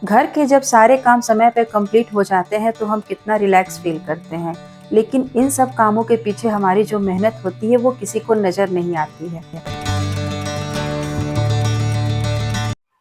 घर के जब सारे काम समय पे कंप्लीट हो जाते हैं तो हम कितना रिलैक्स फील करते हैं, लेकिन इन सब कामों के पीछे हमारी जो मेहनत होती है वो किसी को नज़र नहीं आती है।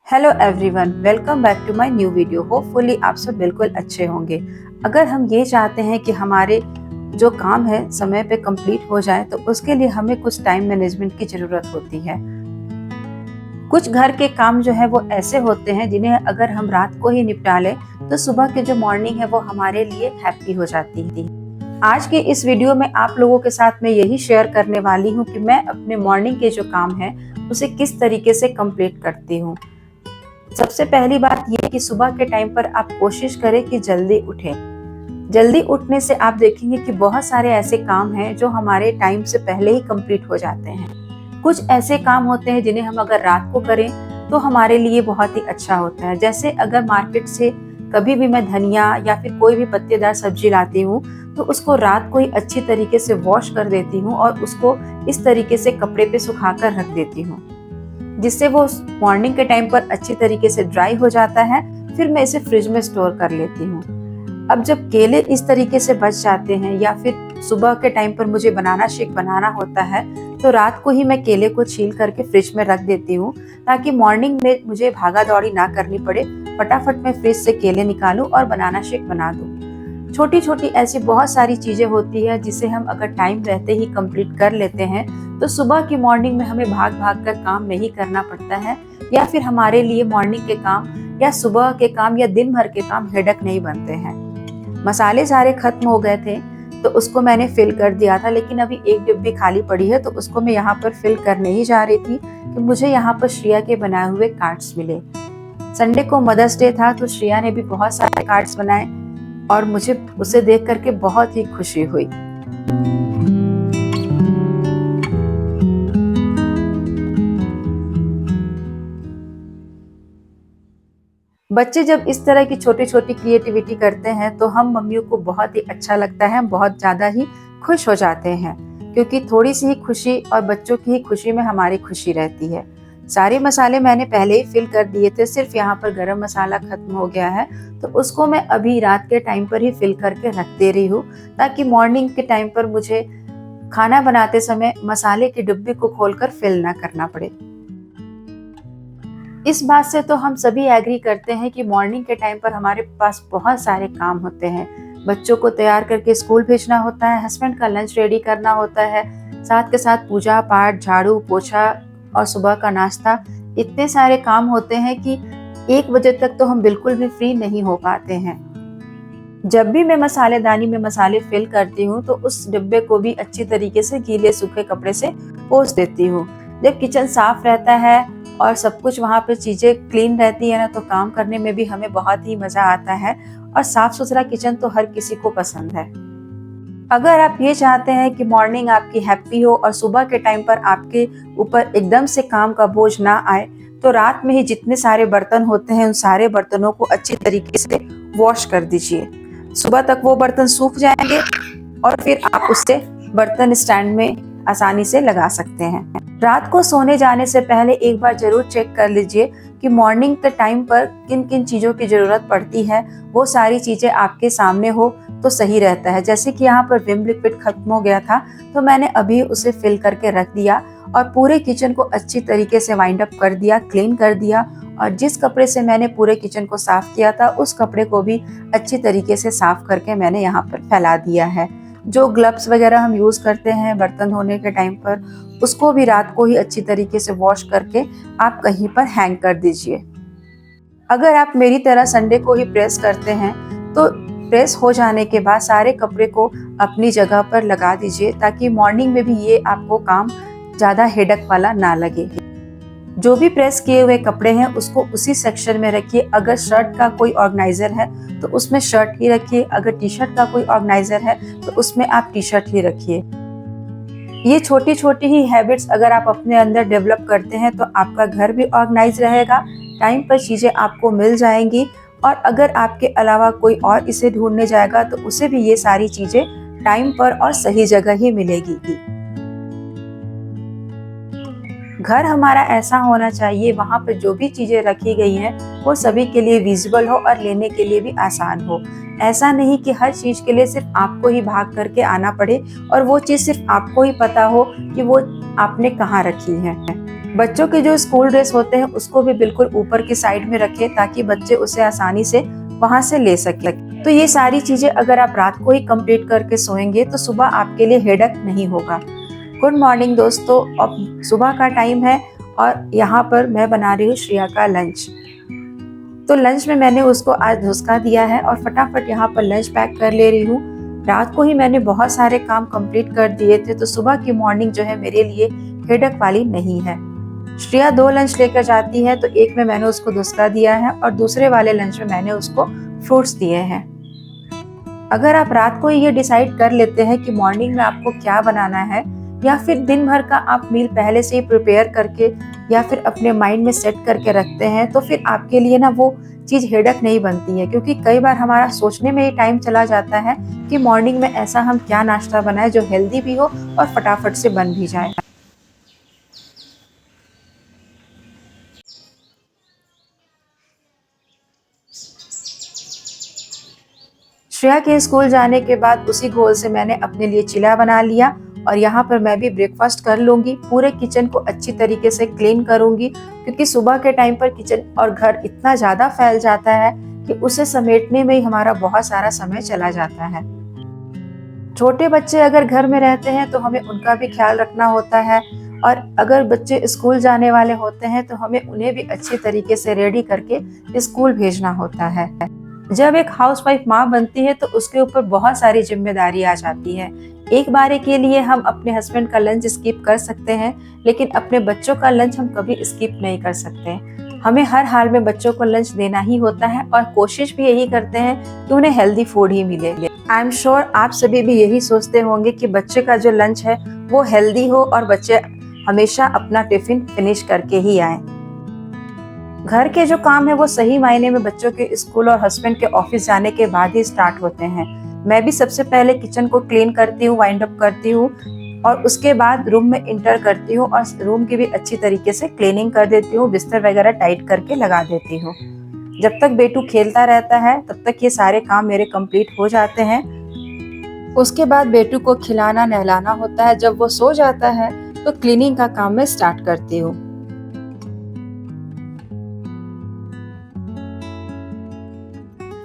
Hello everyone, welcome back to my new video. Hopefully आप सब बिल्कुल अच्छे होंगे। अगर हम ये चाहते हैं कि हमारे जो काम है समय पे कंप्लीट हो जाए तो उसके लिए हमें कुछ टाइम मैनेजमेंट की ज़रूरत होती है। कुछ घर के काम जो है वो ऐसे होते हैं जिन्हें अगर हम रात को ही निपटा लें तो सुबह की जो मॉर्निंग है वो हमारे लिए हैप्पी हो जाती है। आज के इस वीडियो में आप लोगों के साथ मैं यही शेयर करने वाली हूँ कि मैं अपने मॉर्निंग के जो काम है उसे किस तरीके से कंप्लीट करती हूँ। सबसे पहली बात ये कि सुबह के टाइम पर आप कोशिश करें कि जल्दी उठें। जल्दी उठने से आप देखेंगे कि बहुत सारे ऐसे काम हैं जो हमारे टाइम से पहले ही कंप्लीट हो जाते हैं। कुछ ऐसे काम होते हैं जिन्हें हम अगर रात को करें तो हमारे लिए बहुत ही अच्छा होता है। जैसे अगर मार्केट से कभी भी मैं धनिया या फिर कोई भी पत्तेदार सब्जी लाती हूँ तो उसको रात को ही अच्छी तरीके से वॉश कर देती हूँ और उसको इस तरीके से कपड़े पे सुखा कर रख देती हूँ, जिससे वो मॉर्निंग के टाइम पर अच्छी तरीके से ड्राई हो जाता है। फिर मैं इसे फ्रिज में स्टोर कर लेती हूँ। अब जब केले इस तरीके से बच जाते हैं या फिर सुबह के टाइम पर मुझे बनाना शेक बनाना होता है तो रात को ही मैं केले को छील करके फ्रिज में रख देती हूँ, ताकि मॉर्निंग में मुझे भागा दौड़ी ना करनी पड़े। फटाफट मैं फ्रिज से केले निकालूं और बनाना शेक बना दूं। छोटी छोटी ऐसी बहुत सारी चीजें होती है जिसे हम अगर टाइम रहते ही कंप्लीट कर लेते हैं तो सुबह की मॉर्निंग में हमें भाग भाग कर काम नहीं करना पड़ता है, या फिर हमारे लिए मॉर्निंग के काम या सुबह के काम या दिन भर के काम हेडेक नहीं बनते हैं। मसाले सारे खत्म हो गए थे तो उसको मैंने फिल कर दिया था, लेकिन अभी एक डिब्बी खाली पड़ी है तो उसको मैं यहाँ पर फिल करने ही जा रही थी कि मुझे यहाँ पर श्रेया के बनाए हुए कार्ड्स मिले। संडे को मदर्स डे था तो श्रेया ने भी बहुत सारे कार्ड्स बनाए और मुझे उसे देख करके बहुत ही खुशी हुई। बच्चे जब इस तरह की छोटी छोटी क्रिएटिविटी करते हैं तो हम मम्मियों को बहुत ही अच्छा लगता है, हम बहुत ज़्यादा ही खुश हो जाते हैं, क्योंकि थोड़ी सी ही खुशी और बच्चों की ही खुशी में हमारी खुशी रहती है। सारे मसाले मैंने पहले ही फिल कर दिए थे, सिर्फ यहाँ पर गरम मसाला खत्म हो गया है तो उसको मैं अभी रात के टाइम पर ही फिल करके रख दे रही हूँ, ताकि मॉर्निंग के टाइम पर मुझे खाना बनाते समय मसाले की डिब्बी को खोलकर फिल ना करना पड़े। इस बात से तो हम सभी एग्री करते हैं कि मॉर्निंग के टाइम पर हमारे पास बहुत सारे काम होते हैं। बच्चों को तैयार करके स्कूल भेजना होता है, हस्बैंड का लंच रेडी करना होता है, साथ के साथ पूजा पाठ, झाड़ू पोछा और सुबह का नाश्ता। इतने सारे काम होते हैं कि 1 बजे तक तो हम बिल्कुल भी फ्री नहीं हो पाते हैं। जब भी मैं मसालेदानी में मसाले फिल करती हूँ तो उस डिब्बे को भी अच्छी तरीके से गीले सूखे कपड़े से पोंछ देती हूँ। जब किचन साफ रहता है और सब कुछ वहाँ पे चीजें क्लीन रहती है ना, तो काम करने में भी हमें बहुत ही मजा आता है। और साफ सुथरा किचन तो हर किसी को पसंद है। अगर आप ये चाहते हैं कि मॉर्निंग आपकी हैप्पी हो और सुबह के टाइम पर आपके ऊपर एकदम से काम का बोझ ना आए, तो रात में ही जितने सारे बर्तन होते हैं उन सारे बर्तनों को अच्छी तरीके से वॉश कर दीजिए। सुबह तक वो बर्तन सूख जाएंगे और फिर आप उससे बर्तन स्टैंड में आसानी से लगा सकते हैं। रात को सोने जाने से पहले एक बार जरूर चेक कर लीजिए कि मॉर्निंग के टाइम पर किन किन चीज़ों की ज़रूरत पड़ती है, वो सारी चीज़ें आपके सामने हो तो सही रहता है। जैसे कि यहाँ पर विम लिक्विड खत्म हो गया था तो मैंने अभी उसे फिल करके रख दिया और पूरे किचन को अच्छी तरीके से वाइंड अप कर दिया, क्लीन कर दिया। और जिस कपड़े से मैंने पूरे किचन को साफ किया था उस कपड़े को भी अच्छी तरीके से साफ करके मैंने यहाँ पर फैला दिया है। जो ग्लव्स वगैरह हम यूज़ करते हैं बर्तन धोने के टाइम पर, उसको भी रात को ही अच्छी तरीके से वॉश करके आप कहीं पर हैंग कर दीजिए। अगर आप मेरी तरह संडे को ही प्रेस करते हैं तो प्रेस हो जाने के बाद सारे कपड़े को अपनी जगह पर लगा दीजिए, ताकि मॉर्निंग में भी ये आपको काम ज़्यादा हेडक वाला ना लगे। जो भी प्रेस किए हुए कपड़े हैं उसको उसी सेक्शन में रखिए। अगर शर्ट का कोई ऑर्गेनाइजर है तो उसमें शर्ट ही रखिए, अगर टी शर्ट का कोई ऑर्गेनाइजर है तो उसमें आप टी शर्ट ही रखिए। ये छोटी छोटी ही हैबिट्स अगर आप अपने अंदर डेवलप करते हैं तो आपका घर भी ऑर्गेनाइज रहेगा, टाइम पर चीज़ें आपको मिल जाएंगी। और अगर आपके अलावा कोई और इसे ढूंढने जाएगा तो उसे भी ये सारी चीज़ें टाइम पर और सही जगह ही मिलेगी। घर हमारा ऐसा होना चाहिए, वहाँ पर जो भी चीजें रखी गई हैं वो सभी के लिए विजिबल हो और लेने के लिए भी आसान हो। ऐसा नहीं कि हर चीज के लिए सिर्फ आपको ही भाग करके आना पड़े और वो चीज सिर्फ आपको ही पता हो कि वो आपने कहाँ रखी है। बच्चों के जो स्कूल ड्रेस होते हैं उसको भी बिल्कुल ऊपर की साइड में रखें ताकि बच्चे उसे आसानी से वहां से ले सके। तो ये सारी चीजें अगर आप रात को ही कंप्लीट करके सोएंगे तो सुबह आपके लिए हेडेक नहीं होगा। गुड मॉर्निंग दोस्तों, अब सुबह का टाइम है और यहाँ पर मैं बना रही हूँ श्रेया का लंच। तो लंच में मैंने उसको आज धुसका दिया है और फटाफट यहाँ पर लंच पैक कर ले रही हूँ। रात को ही मैंने बहुत सारे काम कंप्लीट कर दिए थे, तो सुबह की मॉर्निंग जो है मेरे लिए हेडेक वाली नहीं है। श्रेया 2 लंच लेकर जाती है, तो एक में मैंने उसको धुसका दिया है और दूसरे वाले लंच में मैंने उसको फ्रूट्स दिए हैं। अगर आप रात को ये डिसाइड कर लेते हैं कि मॉर्निंग में आपको क्या बनाना है, या फिर दिन भर का आप मील पहले से ही प्रिपेयर करके या फिर अपने माइंड में सेट करके रखते हैं, तो फिर आपके लिए ना वो चीज हेडेक नहीं बनती है। क्योंकि कई बार हमारा सोचने में ही टाइम चला जाता है कि मॉर्निंग में ऐसा हम क्या नाश्ता बनाए जो हेल्दी भी हो और फटाफट से बन भी जाए। श्रेया के स्कूल जाने के बाद उसी घोल से मैंने अपने लिए चिला बना लिया और यहाँ पर मैं भी ब्रेकफास्ट कर लूंगी। पूरे किचन को अच्छी तरीके से क्लीन करूंगी, क्योंकि सुबह के टाइम पर किचन और घर इतना ज्यादा फैल जाता है कि उसे समेटने में ही हमारा बहुत सारा समय चला जाता है। छोटे बच्चे अगर घर में रहते हैं तो हमें उनका भी ख्याल रखना होता है, और अगर बच्चे स्कूल जाने वाले होते हैं तो हमें उन्हें भी अच्छी तरीके से रेडी करके स्कूल भेजना होता है। जब एक हाउसवाइफ माँ बनती है तो उसके ऊपर बहुत सारी जिम्मेदारी आ जाती है। एक बारी के लिए हम अपने हस्बैंड का लंच स्किप कर सकते हैं, लेकिन अपने बच्चों का लंच हम कभी स्किप नहीं कर सकते। हमें हर हाल में बच्चों को लंच देना ही होता है और कोशिश भी यही करते हैं कि उन्हें हेल्दी फूड ही मिले। आई एम श्योर आप सभी भी यही सोचते होंगे कि बच्चे का जो लंच है वो हेल्दी हो और बच्चे हमेशा अपना टिफिन फिनिश करके ही आए। घर के जो काम है वो सही मायने में बच्चों के स्कूल और हस्बैंड के ऑफिस जाने के बाद ही स्टार्ट होते हैं। मैं भी सबसे पहले किचन को क्लीन करती हूँ, वाइंड अप करती हूँ और उसके बाद रूम में इंटर करती हूँ और रूम की भी अच्छी तरीके से क्लीनिंग कर देती हूँ, बिस्तर वगैरह टाइट करके लगा देती हूँ। जब तक बेटू खेलता रहता है तब तक ये सारे काम मेरे कंप्लीट हो जाते हैं। उसके बाद बेटू को खिलाना नहलाना होता है। जब वो सो जाता है तो क्लीनिंग का काम मैं स्टार्ट करती हूँ।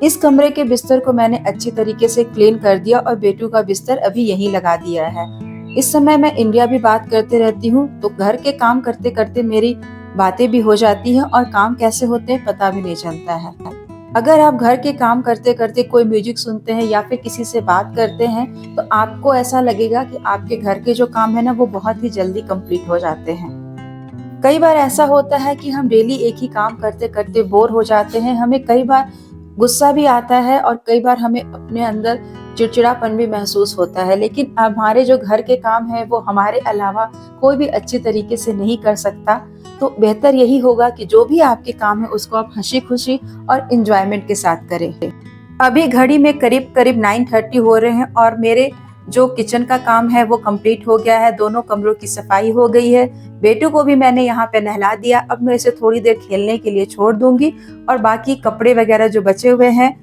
इस कमरे के बिस्तर को मैंने अच्छी तरीके से क्लीन कर दिया और बेटू का बिस्तर अभी यहीं लगा दिया है। इस समय मैं इंडिया भी बात करते रहती हूँ, तो घर के काम करते करते मेरी बातें भी हो जाती हैं और काम कैसे होते हैं पता भी नहीं चलता है। अगर आप घर के काम करते करते कोई म्यूजिक सुनते हैं या फिर किसी से बात करते हैं तो आपको ऐसा लगेगा कि आपके घर के जो काम है ना वो बहुत ही जल्दी कंप्लीट हो जाते हैं। कई बार ऐसा होता है कि हम डेली एक ही काम करते करते बोर हो जाते हैं। हमें कई बार गुस्सा भी आता है और कई बार हमें अपने अंदर चिड़चिड़ापन भी महसूस होता है, लेकिन हमारे जो घर के काम है वो हमारे अलावा कोई भी अच्छी तरीके से नहीं कर सकता। तो बेहतर यही होगा कि जो भी आपके काम है उसको आप हंसी खुशी और एंजॉयमेंट के साथ करें। अभी घड़ी में करीब करीब 9:30 हो रहे हैं और मेरे जो किचन का काम है वो कंप्लीट हो गया है। दोनों कमरों की सफाई हो गई है। बेटू को भी मैंने यहाँ पे नहला दिया। अब मैं इसे थोड़ी देर खेलने के लिए छोड़ दूंगी और बाकी कपड़े वगैरह जो बचे हुए हैं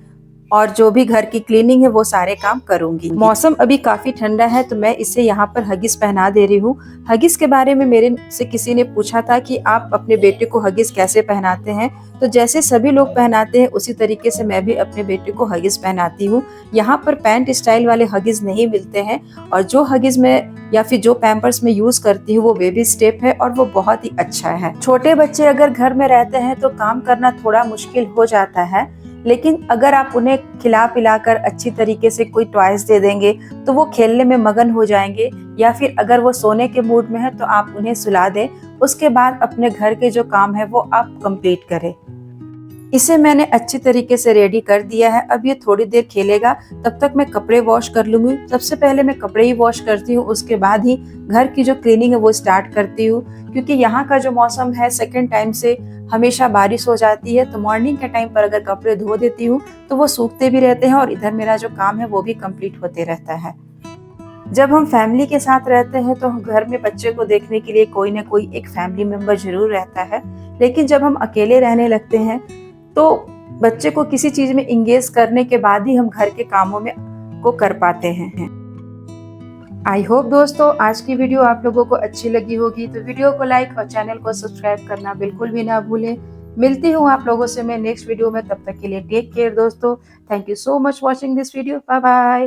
और जो भी घर की क्लीनिंग है वो सारे काम करूंगी। मौसम अभी काफी ठंडा है तो मैं इसे यहाँ पर हगिस पहना दे रही हूँ। हगिस के बारे में मेरे से किसी ने पूछा था कि आप अपने बेटे को हगिस कैसे पहनाते हैं, तो जैसे सभी लोग पहनाते हैं उसी तरीके से मैं भी अपने बेटे को हगिस पहनाती हूँ। यहाँ पर पैंट स्टाइल वाले हगिस नहीं मिलते हैं और जो हगिस में या फिर जो पैम्पर्स में यूज करती हूँ वो बेबी स्टेप है और वो बहुत ही अच्छा है। छोटे बच्चे अगर घर में रहते हैं तो काम करना थोड़ा मुश्किल हो जाता है, लेकिन अगर आप उन्हें खिला पिलाकर अच्छी तरीके से कोई टॉयज दे देंगे तो वो खेलने में मगन हो जाएंगे, या फिर अगर वो सोने के मूड में है तो आप उन्हें सुला दें। उसके बाद अपने घर के जो काम है वो आप कंप्लीट करें। इसे मैंने अच्छी तरीके से रेडी कर दिया है। अब ये थोड़ी देर खेलेगा, तब तक मैं कपड़े वॉश कर लूंगी। सबसे पहले मैं कपड़े ही वॉश करती हूँ, उसके बाद ही घर की जो क्लीनिंग है वो स्टार्ट करती हूँ। क्योंकि यहाँ का जो मौसम है सेकंड टाइम से हमेशा बारिश हो जाती है, तो मॉर्निंग के टाइम पर अगर कपड़े धो देती हूँ तो वो सूखते भी रहते हैं और इधर मेरा जो काम है वो भी कंप्लीट होते रहता है। जब हम फैमिली के साथ रहते हैं तो घर में बच्चे को देखने के लिए कोई ना कोई एक फैमिली मेंबर जरूर रहता है, लेकिन जब हम अकेले रहने लगते हैं तो बच्चे को किसी चीज में इंगेज करने के बाद ही हम घर के कामों में को कर पाते हैं। आई होप दोस्तों आज की वीडियो आप लोगों को अच्छी लगी होगी, तो वीडियो को लाइक और चैनल को सब्सक्राइब करना बिल्कुल भी ना भूलें। मिलती हूँ आप लोगों से मैं नेक्स्ट वीडियो में, तब तक के लिए टेक केयर दोस्तों। Thank you so much watching this video. Bye bye.